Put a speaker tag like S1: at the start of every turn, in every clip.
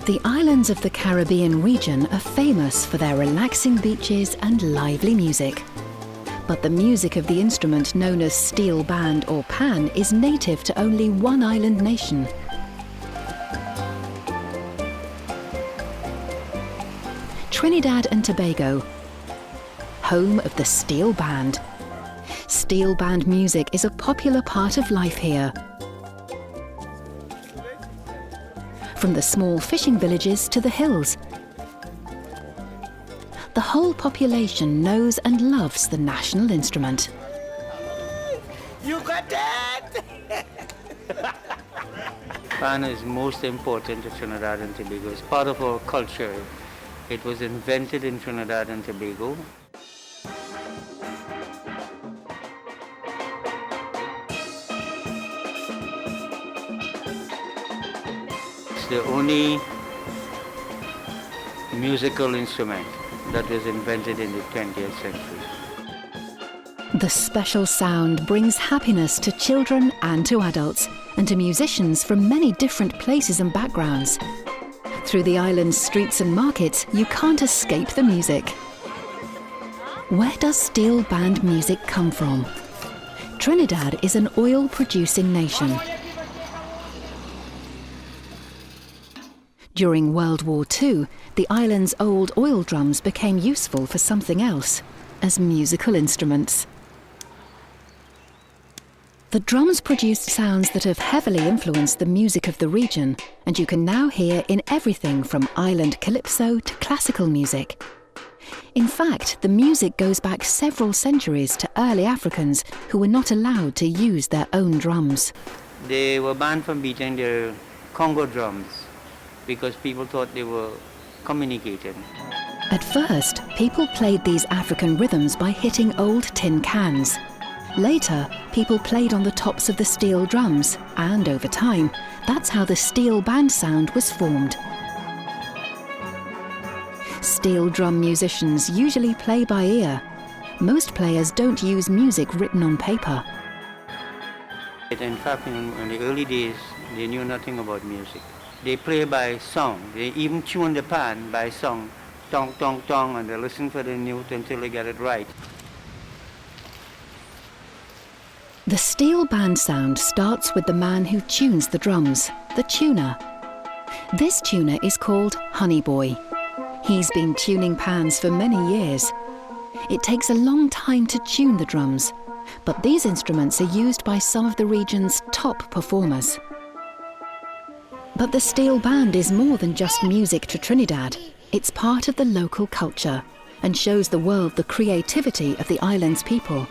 S1: The islands of the Caribbean region are famous for their relaxing beaches and lively music. But the music of the instrument known as steel band or pan is native to only one island nation. Trinidad and Tobago, home of the steel band. Steel band music is a popular part of life here. From the small fishing villages to the hills, the whole population knows and loves the national instrument.
S2: You got that!
S3: Pan is most important to Trinidad and Tobago. It's part of our culture. It was invented in Trinidad and Tobago. It's the only musical instrument that was invented in the 20th century.
S1: The special sound brings happiness to children and to adults, and to musicians from many different places and backgrounds. Through the island's streets and markets, you can't escape the music. Where does steel band music come from? Trinidad is an oil-producing nation. During World War II, the island's old oil drums became useful for something else, as musical instruments. The drums produced sounds that have heavily influenced the music of the region, and you can now hear in everything from island calypso to classical music. In fact, the music goes back several centuries to early Africans who were not allowed to use their own drums.
S3: They were banned from beating their Congo drums because people thought they were communicating.
S1: At first, people played these African rhythms by hitting old tin cans. Later, people played on the tops of the steel drums, and over time, that's how the steel band sound was formed. Steel drum musicians usually play by ear. Most players don't use music written on paper.
S3: In fact, in the early days, they knew nothing about music. They play by song. They even tune the pan by song. Tong, tong, tong, and they listen for the note until they get it right.
S1: The steel band sound starts with the man who tunes the drums, the tuner. This tuner is called Honey Boy. He's been tuning pans for many years. It takes a long time to tune the drums, but these instruments are used by some of the region's top performers. But the steel band is more than just music to Trinidad. It's part of the local culture and shows the world the creativity of the island's people.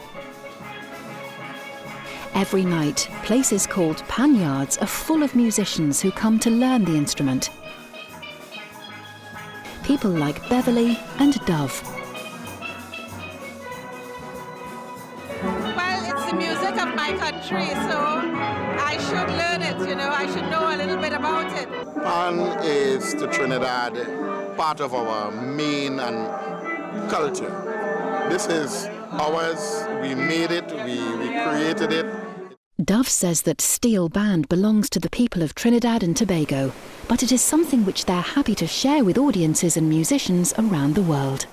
S1: Every night, places called pan yards are full of musicians who come to learn the instrument. People like Beverly and Dove.
S4: Well, it's the music of my country, so I should learn it, I should know a little bit about it.
S2: Pan is to Trinidad part of our main and culture. This is ours, we made it, we created it.
S1: Dove says that steel band belongs to the people of Trinidad and Tobago, but it is something which they're happy to share with audiences and musicians around the world.